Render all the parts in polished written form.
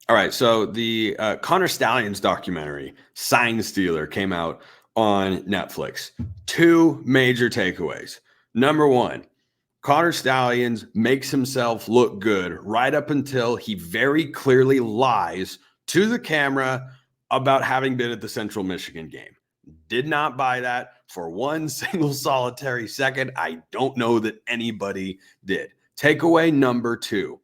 All right, so the Connor Stalions documentary, Sign Stealer, came out on Netflix. Two major takeaways. Number one, Connor Stalions makes himself look good right up until he very clearly lies to the camera about having been at the Central Michigan game. Did not buy that for one single solitary second. I don't know that anybody did. Takeaway number two,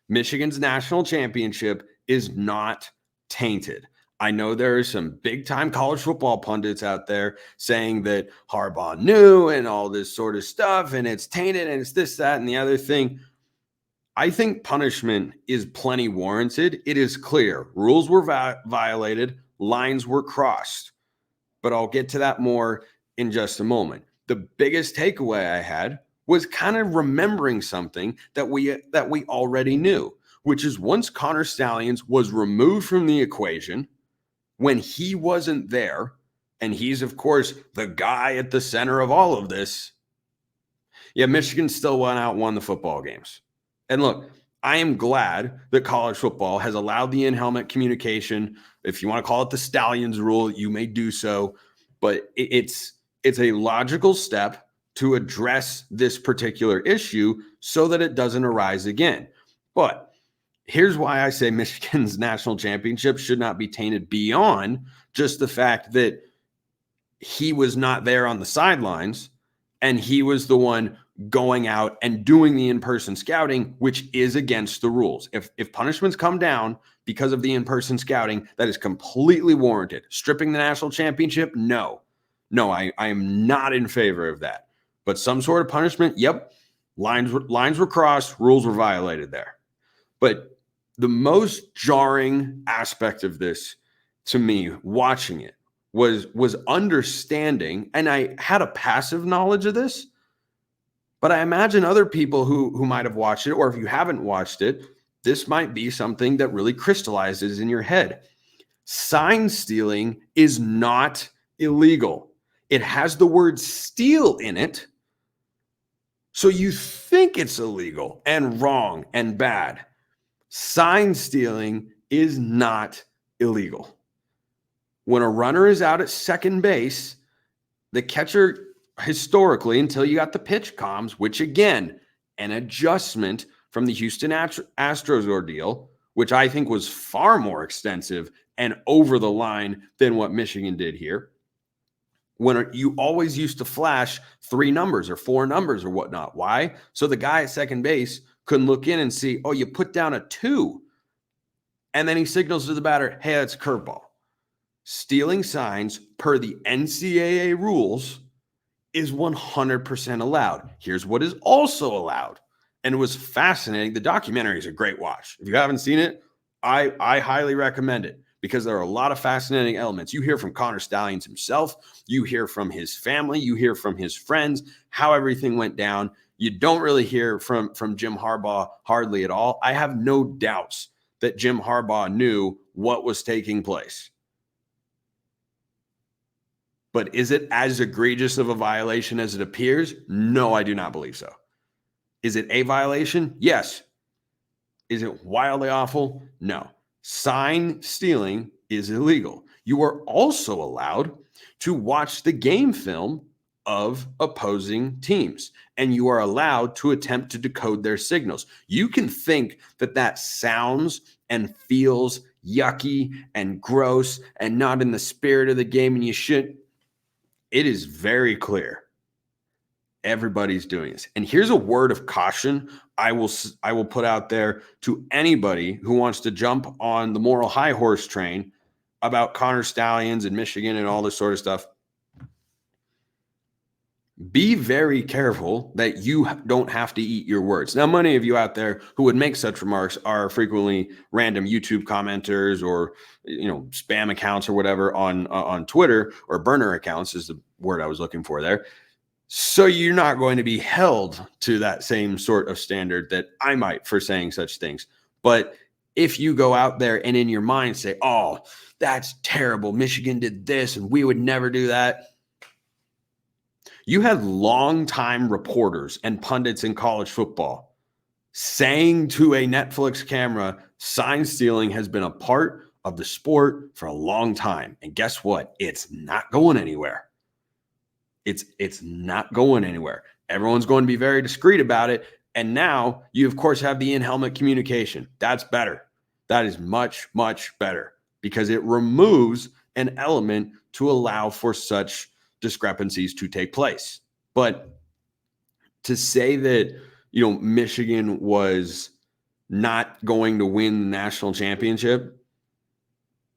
Michigan's national championship is not tainted. I know there are some big time college football pundits out there saying that Harbaugh knew and all this sort of stuff, and it's tainted and it's this, that, and the other thing. I think punishment is plenty warranted. It is clear rules were violated, lines were crossed, but I'll get to that more in just a moment. The biggest takeaway I had was kind of remembering something that we already knew, which is once Connor Stalions was removed from the equation, when he wasn't there, and he's, of course, the guy at the center of all of this, yeah, Michigan still went out and won the football games. And look, I am glad that college football has allowed the in-helmet communication. If you want to call it the Stalions rule, you may do so, but it's a logical step to address this particular issue so that it doesn't arise again. But here's why I say Michigan's national championship should not be tainted beyond just the fact that he was not there on the sidelines and he was the one going out and doing the in-person scouting, which is against the rules. If punishments come down because of the in-person scouting, that is completely warranted. Stripping the national championship, no, I am not in favor of that. But some sort of punishment, yep, lines were crossed, rules were violated there. But the most jarring aspect of this to me, watching it, was understanding, and I had a passive knowledge of this, but I imagine other people who might have watched it, or if you haven't watched it, this might be something that really crystallizes in your head. Sign stealing is not illegal. It has the word steal in it, so you think it's illegal and wrong and bad. Sign stealing is not illegal. When a runner is out at second base, the catcher historically, until you got the pitch comms, which again, an adjustment from the Houston Astros ordeal, which I think was far more extensive and over the line than what Michigan did here. When you always used to flash 3 numbers or 4 numbers or whatnot. Why? So the guy at second base couldn't look in and see, oh, you put down a 2. And then he signals to the batter, hey, that's a curveball. Stealing signs per the NCAA rules is 100% allowed. Here's what is also allowed. And it was fascinating. The documentary is a great watch. If you haven't seen it, I highly recommend it because there are a lot of fascinating elements. You hear from Connor Stalions himself. You hear from his family. You hear from his friends, how everything went down. You don't really hear from Jim Harbaugh hardly at all. I have no doubts that Jim Harbaugh knew what was taking place. But is it as egregious of a violation as it appears? No, I do not believe so. Is it a violation? Yes. Is it wildly awful? No. Sign stealing is illegal. You are also allowed to watch the game film of opposing teams, and you are allowed to attempt to decode their signals. You can think that sounds and feels yucky and gross and not in the spirit of the game, and you should. It is very clear. Everybody's doing this. And here's a word of caution I will put out there to anybody who wants to jump on the moral high horse train about Connor Stalions and Michigan and all this sort of stuff. Be very careful that you don't have to eat your words. Now, many of you out there who would make such remarks are frequently random YouTube commenters or, spam accounts or whatever on Twitter, or burner accounts is the word I was looking for there. So you're not going to be held to that same sort of standard that I might for saying such things. But if you go out there and in your mind say, oh, that's terrible, Michigan did this and we would never do that. You had longtime reporters and pundits in college football saying to a Netflix camera Sign stealing has been a part of the sport for a long time. And guess what? It's not going anywhere. It's not going anywhere. Everyone's going to be very discreet about it. And now you, of course, have the in-helmet communication. That's better. That is much, much better because it removes an element to allow for such discrepancies to take place. But to say that, Michigan was not going to win the national championship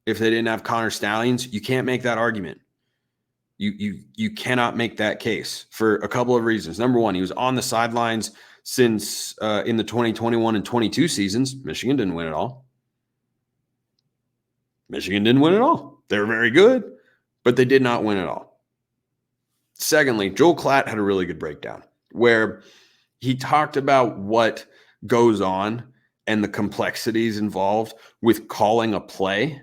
if they didn't have Connor Stalions, you can't make that argument. You cannot make that case for a couple of reasons. Number one, he was on the sidelines since in the 2021 and 22 seasons. Michigan didn't win it all. They were very good, but they did not win it all. Secondly, Joel Klatt had a really good breakdown where he talked about what goes on and the complexities involved with calling a play.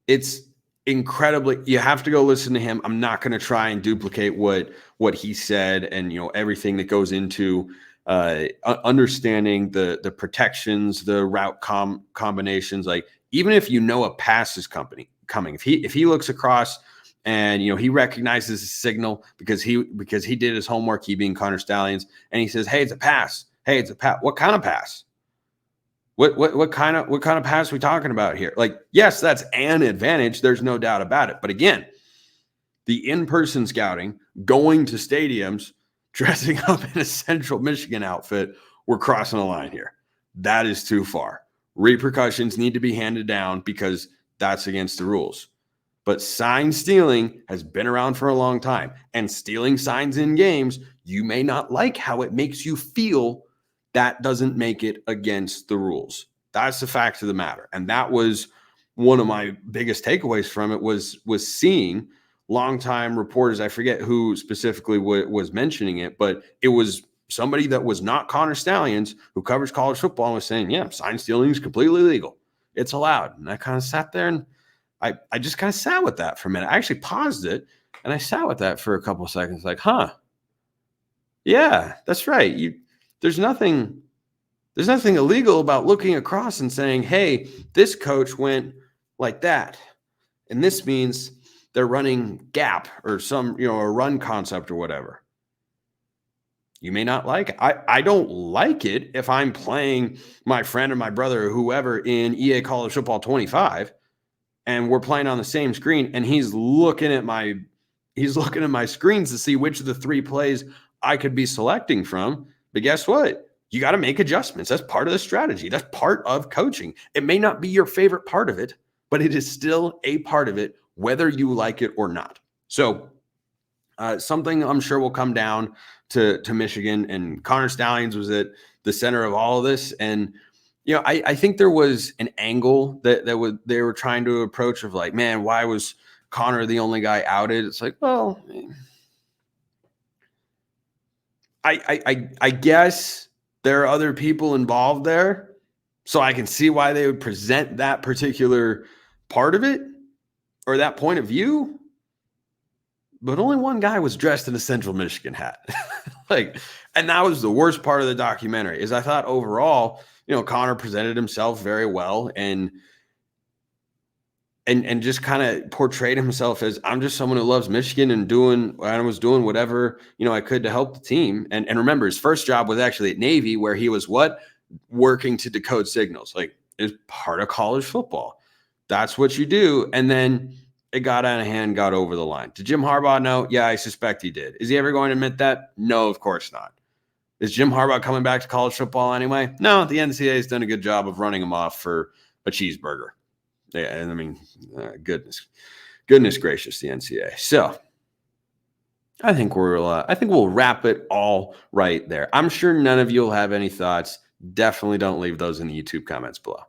It's incredibly, you have to go listen to him. I'm not going to try and duplicate what he said and everything that goes into understanding the protections, the route combinations. Like even if a pass is coming, if he looks across and he recognizes a signal because he did his homework, he being Connor Stalions, and he says, "Hey, it's a pass. Hey, it's a pass. What kind of pass? What kind of pass are we talking about here?" Like, yes, that's an advantage. There's no doubt about it. But again, the in-person scouting, going to stadiums, dressing up in a Central Michigan outfit, we're crossing a line here. That is too far. Repercussions need to be handed down because that's against the rules. But sign stealing has been around for a long time. And stealing signs in games, you may not like how it makes you feel. That doesn't make it against the rules. That's the fact of the matter. And that was one of my biggest takeaways from it was seeing longtime reporters. I forget who specifically was mentioning it, but it was somebody that was not Connor Stalions who covers college football and was saying, yeah, sign stealing is completely legal. It's allowed. And I kind of sat there and I just kind of sat with that for a minute. I actually paused it and I sat with that for a couple of seconds like, yeah, that's right. There's nothing illegal about looking across and saying, hey, this coach went like that. And this means they're running gap or some, a run concept or whatever. You may not like it. I don't like it if I'm playing my friend or my brother or whoever in EA College Football 25 and we're playing on the same screen and he's looking at my screens to see which of the three plays I could be selecting from. But guess what? You got to make adjustments. That's part of the strategy. That's part of coaching. It may not be your favorite part of it, but it is still a part of it, whether you like it or not. So something I'm sure will come down to Michigan, and Connor Stalions was at the center of all of this. And, I think there was an angle that they were trying to approach of like, man, why was Connor the only guy outed? It's like, well, I guess there are other people involved there. So I can see why they would present that particular part of it or that point of view. But only one guy was dressed in a Central Michigan hat. And that was the worst part of the documentary is I thought overall, Connor presented himself very well and just kind of portrayed himself as I'm just someone who loves Michigan and was doing whatever, I could to help the team. And remember, his first job was actually at Navy where he was working to decode signals. Like it's part of college football. That's what you do. And then it got out of hand, got over the line. Did Jim Harbaugh know? Yeah, I suspect he did. Is he ever going to admit that? No, of course not. Is Jim Harbaugh coming back to college football anyway? No, the NCAA has done a good job of running him off for a cheeseburger. Yeah, and I mean, goodness gracious, the NCAA. So I think we'll wrap it all right there. I'm sure none of you will have any thoughts. Definitely don't leave those in the YouTube comments below.